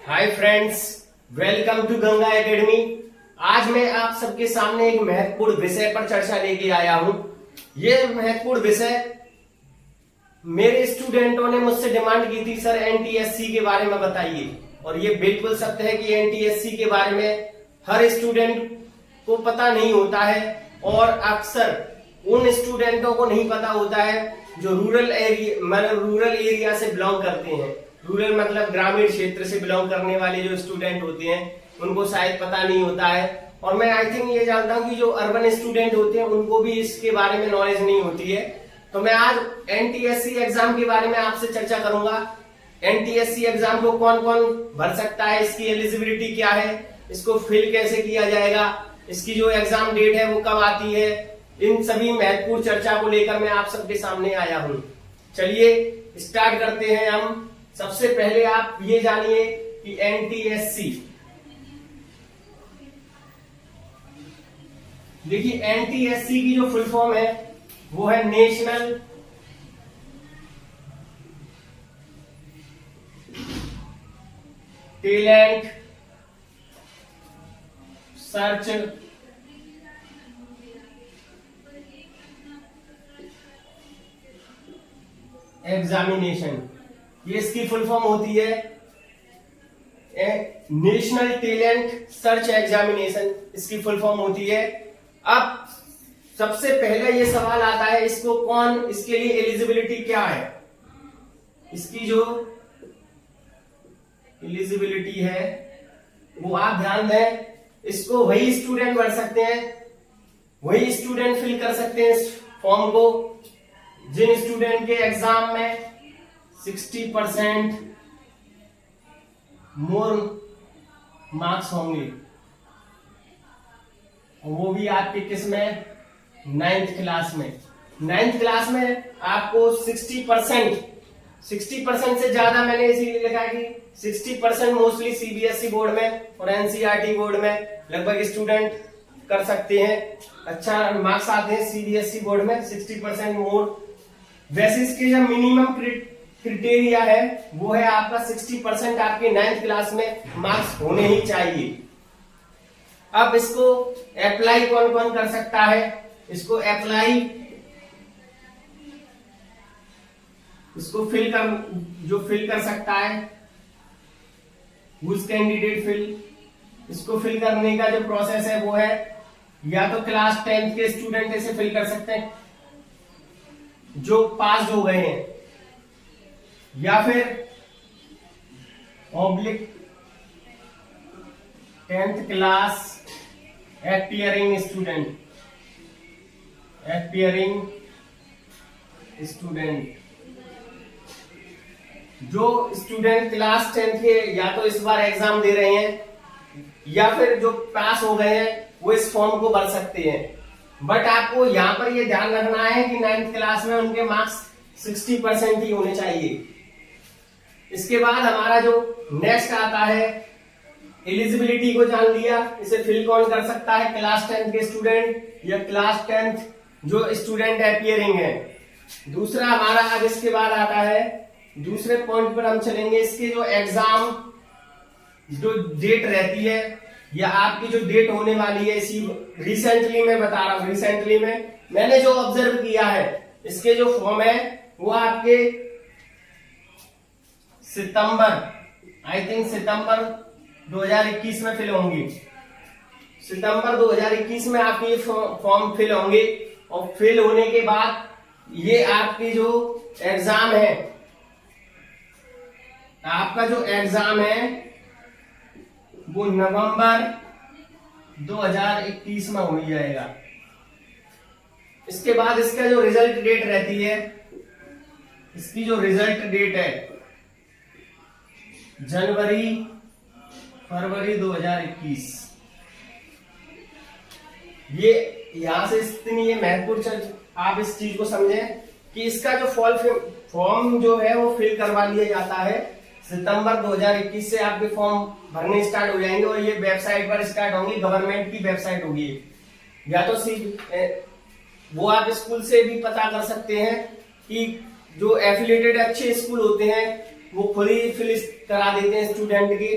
Hi friends, welcome to Ganga Academy. आज मैं आप सबके सामने एक महत्वपूर्ण विषय पर चर्चा लेके आया हूं। यह महत्वपूर्ण विषय मेरे स्टूडेंटों ने मुझसे डिमांड की थी, सर एनटीएससी के बारे में बताइए। और ये बिल्कुल सत्य है कि एनटीएससी के बारे में हर स्टूडेंट को पता नहीं होता है और अक्सर उन स्टूडेंटों को नहीं पता होता है जो रूरल एरिया से बिलोंग करते हैं। रूरल मतलब ग्रामीण क्षेत्र से बिलोंग करने वाले जो स्टूडेंट होते हैं उनको शायद पता नहीं होता है। और मैं आई थिंक ये जानता हूँ कि जो अर्बन स्टूडेंट होते हैं उनको भी इसके बारे में नॉलेज नहीं होती है। तो मैं आज एनटीएससी एग्जाम के बारे में आपसे चर्चा करूंगा। एनटीएससी एग्जाम को कौन कौन भर सकता है, इसकी एलिजिबिलिटी क्या है, इसको फिल कैसे किया जाएगा, इसकी जो एग्जाम डेट है वो कब आती है, इन सभी महत्वपूर्ण चर्चा को लेकर मैं आप सबके सामने आया हूं। चलिए स्टार्ट करते हैं हम। सबसे पहले आप ये जानिए कि एनटीएससी, देखिए एनटीएससी की जो फुल फॉर्म है वो है नेशनल टैलेंट सर्च एग्जामिनेशन। ये इसकी फुल फॉर्म होती है नेशनल टैलेंट सर्च एग्जामिनेशन, इसकी फुल फॉर्म होती है। अब सबसे पहले ये सवाल आता है इसको कौन, इसके लिए एलिजिबिलिटी क्या है। इसकी जो एलिजिबिलिटी है वो आप ध्यान दें, इसको वही स्टूडेंट भर सकते हैं, वही स्टूडेंट फिल कर सकते हैं इस फॉर्म को जिन स्टूडेंट के एग्जाम में 60% मोर मार्क्स होंगे, वो भी आपके किस में, 9th क्लास में। 9th क्लास में आपको 60% से ज्यादा, मैंने इसीलिए लिखा है कि 60% मोस्टली सीबीएसई बोर्ड में और एनसीईआरटी बोर्ड में लगभग स्टूडेंट कर सकते हैं। अच्छा मार्क्स आते हैं सीबीएसई बोर्ड में 60% मोर। वैसे इसके जो मिनिमम क्राइटेरिया है वो है आपका 60% आपके 9th क्लास में मार्क्स होने ही चाहिए। अब इसको अप्लाई कौन कौन कर सकता है, इसको अप्लाई, इसको फिल कर सकता है हुज कैंडिडेट फिल। इसको फिल करने का जो प्रोसेस है वो है या तो क्लास 10th के स्टूडेंट इसे फिल कर सकते हैं जो पास हो गए हैं, या फिर ऑब्लिक 10th क्लास एपियरिंग स्टूडेंट। जो स्टूडेंट क्लास 10th के या तो इस बार एग्जाम दे रहे हैं या फिर जो पास हो गए हैं वो इस फॉर्म को भर सकते हैं। बट आपको यहां पर ये ध्यान रखना है कि 9th क्लास में उनके मार्क्स 60% ही होने चाहिए। इसके बाद हमारा जो नेक्स्ट आता है, एलिजिबिलिटी को जान लिया, इसे फिल कौन कर सकता है, क्लास 10th के स्टूडेंट या क्लास 10th जो स्टूडेंट अपियरिंग है। दूसरा हमारा अब इसके बाद आता है, दूसरे पॉइंट पर हम चलेंगे, इसके जो एग्जाम जो डेट रहती है या आपकी जो डेट होने वाली है, इसी रिसेंटली मैं बता रहा हूं, रिसेंटली में मैंने जो ऑब्जर्व किया है इसके जो फॉर्म है वो आपके सितंबर 2021 में फिल होंगी। सितंबर 2021 में आपके फॉर्म फिल होंगे और फिल होने के बाद ये आपकी जो एग्जाम है, आपका जो एग्जाम है वो नवंबर 2021 में हो जाएगा। इसके बाद इसका जो रिजल्ट डेट रहती है, इसकी जो रिजल्ट डेट है फरवरी 2021। ये यहां से इतनी ये महत्वपूर्ण, आप इस चीज को समझें कि इसका जो फॉर्म जो है वो फिल करवा लिया जाता है। सितंबर 2021 से आपके फॉर्म भरने स्टार्ट हो जाएंगे और ये वेबसाइट पर स्टार्ट होंगी, गवर्नमेंट की वेबसाइट होगी। या तो वो आप स्कूल से भी पता कर सकते हैं कि जो एफिलिएटेड अच्छे स्कूल होते हैं वो खुद ही फिल करा देते हैं स्टूडेंट की,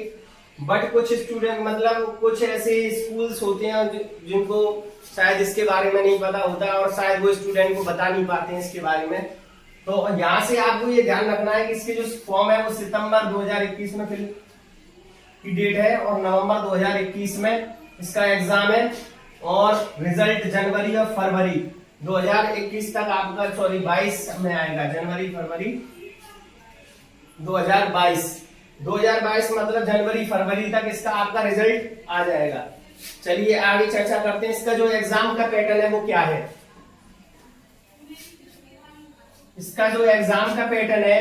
बट कुछ स्टूडेंट मतलब कुछ ऐसे स्कूल्स होते हैं जिनको शायद इसके बारे में नहीं पता होता है और शायद वो स्टूडेंट को बता नहीं पाते हैं इसके बारे में। तो यहाँ से आपको ये ध्यान रखना है कि इसके जो फॉर्म है वो सितंबर 2021 में फिल की डेट है और नवंबर 2021 में इसका एग्जाम है और रिजल्ट जनवरी और फरवरी 2021 तक आपका 22 में आएगा, जनवरी फरवरी 2022 मतलब जनवरी फरवरी तक इसका आपका रिजल्ट आ जाएगा। चलिए आगे चर्चा करते हैं इसका जो एग्जाम का पैटर्न है वो क्या है। इसका जो एग्जाम का पैटर्न है,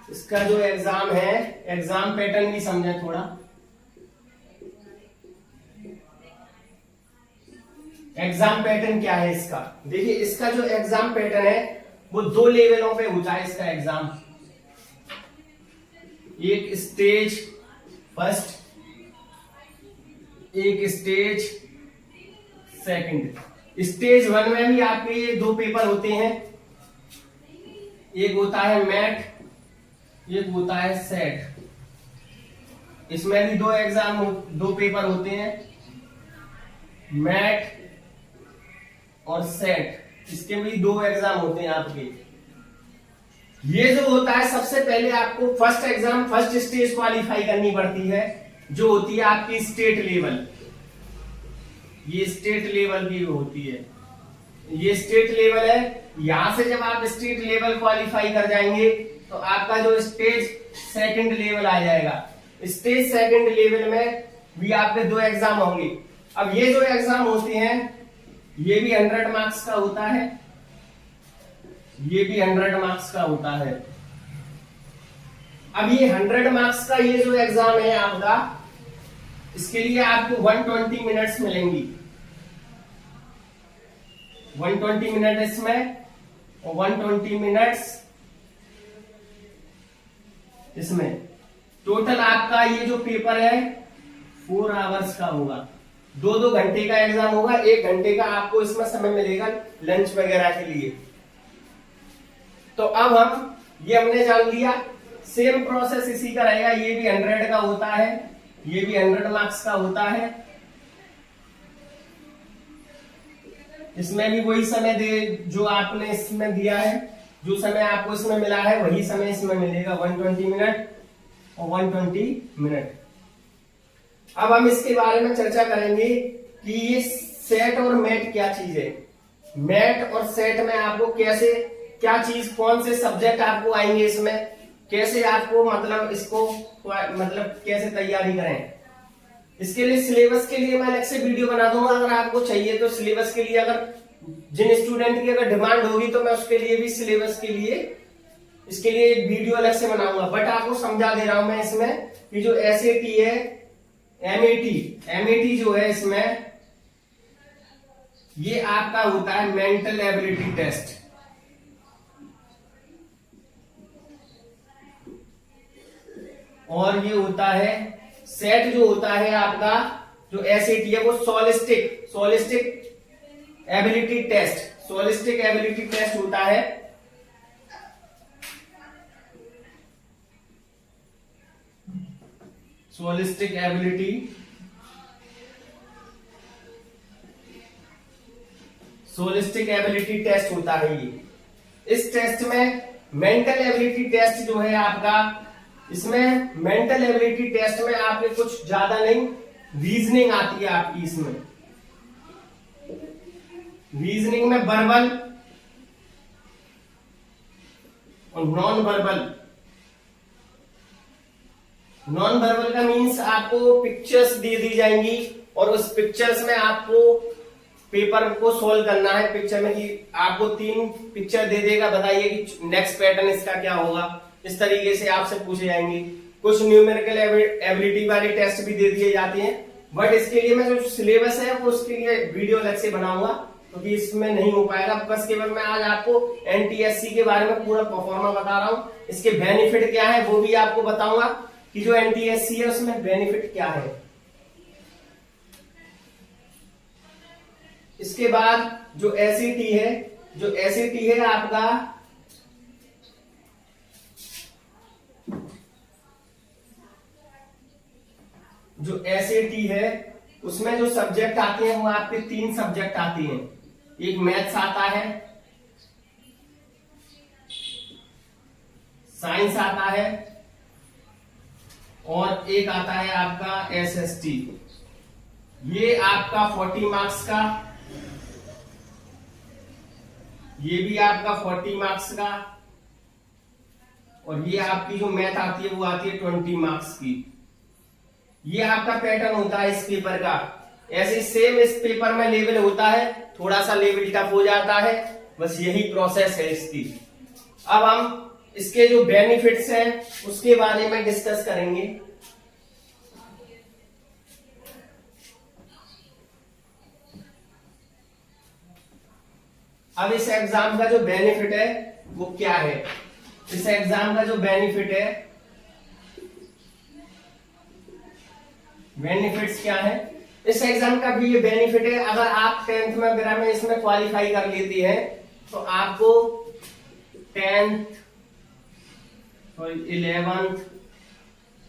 इसका जो एग्जाम है, एग्जाम पैटर्न भी समझे थोड़ा। एग्जाम पैटर्न क्या है इसका, देखिए इसका जो एग्जाम पैटर्न है वो 2 लेवलों पे होता है इसका एग्जाम। एक स्टेज फर्स्ट, एक स्टेज सेकंड। स्टेज 1 में भी आपके ये 2 पेपर होते हैं, एक होता है मैट, एक होता है सेट। इसमें भी 2 पेपर होते हैं, मैट और सेट। इसके भी 2 एग्जाम होते हैं आपके। ये जो होता है सबसे पहले आपको first exam, first stage qualify करनी पड़ती है, जो होती है आपकी स्टेट लेवल। ये स्टेट लेवल की होती है, ये स्टेट लेवल है। यहां से जब आप स्टेट लेवल क्वालिफाई कर जाएंगे तो आपका जो स्टेज सेकंड लेवल आ जाएगा। स्टेज सेकंड लेवल में भी आपके 2 एग्जाम होंगे। अब ये जो एग्जाम होते हैं ये भी 100 मार्क्स का होता है, ये भी 100 मार्क्स का होता है। अब ये 100 मार्क्स का ये जो एग्जाम है आपका, इसके लिए आपको 120 मिनट्स मिलेंगी, 120 मिनट इसमें और 120 मिनट्स इसमें। टोटल आपका ये जो पेपर है 4 आवर्स का होगा, 2-2 घंटे का एग्जाम होगा। 1 घंटे का आपको इसमें समय मिलेगा लंच वगैरह के लिए। तो अब हमने जान लिया, सेम प्रोसेस इसी का रहेगा। ये भी 100 का होता है, ये भी 100 मार्क्स का होता है। इसमें भी वही समय दे जो आपने इसमें दिया है, जो समय आपको इसमें मिला है वही समय इसमें मिलेगा, 120 मिनट और 120 मिनट। अब हम इसके बारे में चर्चा करेंगे कि ये सेट और मैट क्या चीज है। मैट और सेट में आपको कैसे क्या चीज, कौन से सब्जेक्ट आपको आएंगे इसमें, कैसे आपको मतलब इसको मतलब कैसे तैयारी करें। इसके लिए सिलेबस के लिए मैं अलग से वीडियो बना दूंगा, अगर आपको चाहिए तो। सिलेबस के लिए अगर जिन स्टूडेंट की अगर डिमांड होगी तो मैं उसके लिए भी सिलेबस के लिए इसके लिए एक वीडियो अलग से बनाऊंगा। बट आपको समझा दे रहा हूं मैं इसमें कि जो SAT है, MAT जो है इसमें, ये आपका होता है मेंटल एबिलिटी टेस्ट। और ये होता है सेट, जो होता है आपका जो SAT है वो सोलिस्टिक एबिलिटी टेस्ट, सोलिस्टिक एबिलिटी टेस्ट होता है। सोलिस्टिक एबिलिटी टेस्ट होता है ये। इस टेस्ट में मेंटल एबिलिटी टेस्ट जो है आपका, इसमें मेंटल एबिलिटी टेस्ट में आपके कुछ ज्यादा नहीं, रीजनिंग आती है आपकी। इसमें रीजनिंग में वर्बल और नॉन वर्बल का मीन्स आपको पिक्चर्स दे दी जाएंगी और उस पिक्चर्स में आपको पेपर को सोल्व करना है। पिक्चर में कि आपको 3 पिक्चर दे देगा, बताइए कि नेक्स्ट पैटर्न इसका क्या होगा। इस तरीके से आपसे पूछे जाएंगे। कुछ न्यूमेरिकल एबिलिटी वाले टेस्ट भी दे दिए जाते हैं, बट इसके लिए मैं जो सिलेबस है वो उसके लिए वीडियो अलग से बनाऊंगा, क्योंकि तो इसमें नहीं हो पाएगा। बस केवल मैं आज आपको NTSC के बारे में पूरा परफॉर्मा बता रहा हूं। इसके बेनिफिट क्या है वो भी आपको बताऊंगा कि जो NTSC है उसमें बेनिफिट क्या है। इसके बाद जो SAT है आपका, जो SAT है उसमें जो सब्जेक्ट आते हैं वो आपके 3 सब्जेक्ट आते हैं। एक मैथ्स आता है, साइंस आता है और एक आता है आपका SST। ये आपका 40 मार्क्स का, ये भी आपका 40 मार्क्स का, और ये आपकी जो मैथ आती है वो आती है 20 मार्क्स की। ये आपका पैटर्न होता है इस पेपर का। ऐसे सेम इस पेपर में लेवल होता है, थोड़ा सा लेवल टफ हो जाता है, बस यही प्रोसेस है इसकी। अब हम इसके जो बेनिफिट्स हैं उसके बारे में डिस्कस करेंगे। अब इस एग्जाम का जो बेनिफिट है वो क्या है? इस एग्जाम का जो बेनिफिट है, बेनिफिट्स क्या है इस एग्जाम का भी? ये बेनिफिट है, अगर आप 10th में वगैरह में इसमें क्वालिफाई कर लेते हैं तो आपको 10th, 11th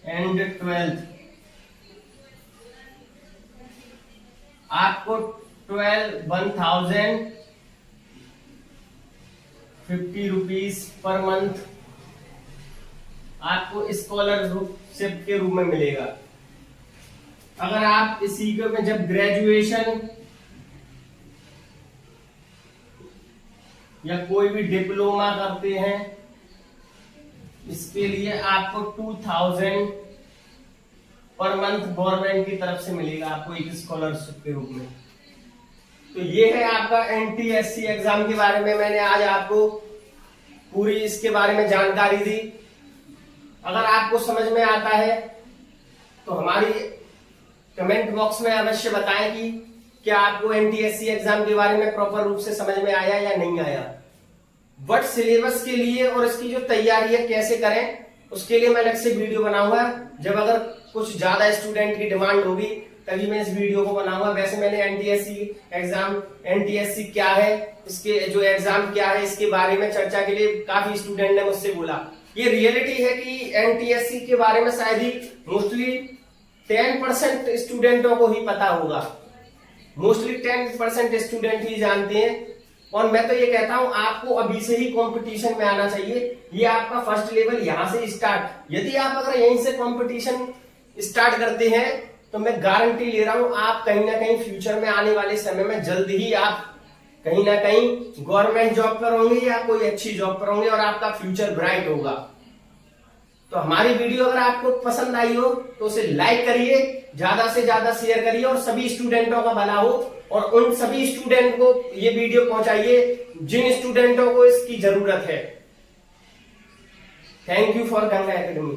एंड 12th आपको 1050 रुपीज पर मंथ आपको स्कॉलरशिप के रूप में मिलेगा। अगर आप इसी के में जब ग्रेजुएशन या कोई भी डिप्लोमा करते हैं, इसके लिए आपको 2000 पर मंथ गवर्नमेंट की तरफ से मिलेगा आपको एक स्कॉलरशिप के रूप में। तो ये है आपका NTSC एग्जाम के बारे में। मैंने आज आपको पूरी इसके बारे में जानकारी दी। अगर आपको समझ में आता है तो हमारी कमेंट बॉक्स में अवश्य बताएं कि क्या आपको NTSC एग्जाम के बारे में प्रॉपर रूप से समझ में आया या नहीं आया। बट सिलेबस के लिए और इसकी जो तैयारी है कैसे करें, उसके लिए मैं अलग से वीडियो बनाऊंगा। जब अगर कुछ ज्यादा स्टूडेंट की डिमांड होगी तभी मैं इस वीडियो को बनाऊंगा। वैसे मैंने NTSC क्या है, इसके जो एग्जाम क्या है, इसके बारे में चर्चा के लिए काफी स्टूडेंट ने मुझसे बोला। ये रियलिटी है कि NTSC के बारे में शायद ही मोस्टली 10% स्टूडेंटों को ही पता होगा। मोस्टली 10% स्टूडेंट ही जानते हैं। और मैं तो ये कहता हूं आपको अभी से ही कंपटीशन में आना चाहिए। ये आपका फर्स्ट लेवल यहां से स्टार्ट। यदि आप अगर यहीं से कंपटीशन स्टार्ट करते हैं तो मैं गारंटी ले रहा हूं आप कहीं ना कहीं फ्यूचर में आने वाले समय में जल्द ही आप कहीं ना कहीं गवर्नमेंट जॉब पर होंगे या कोई अच्छी जॉब पर होंगे और आपका फ्यूचर ब्राइट होगा। तो हमारी वीडियो अगर आपको पसंद आई हो तो उसे लाइक करिए, ज्यादा से ज्यादा शेयर करिए और सभी स्टूडेंटों का भला हो। और उन सभी स्टूडेंट को ये वीडियो पहुंचाइए जिन स्टूडेंटों को इसकी जरूरत है। Thank you for Ganga academy.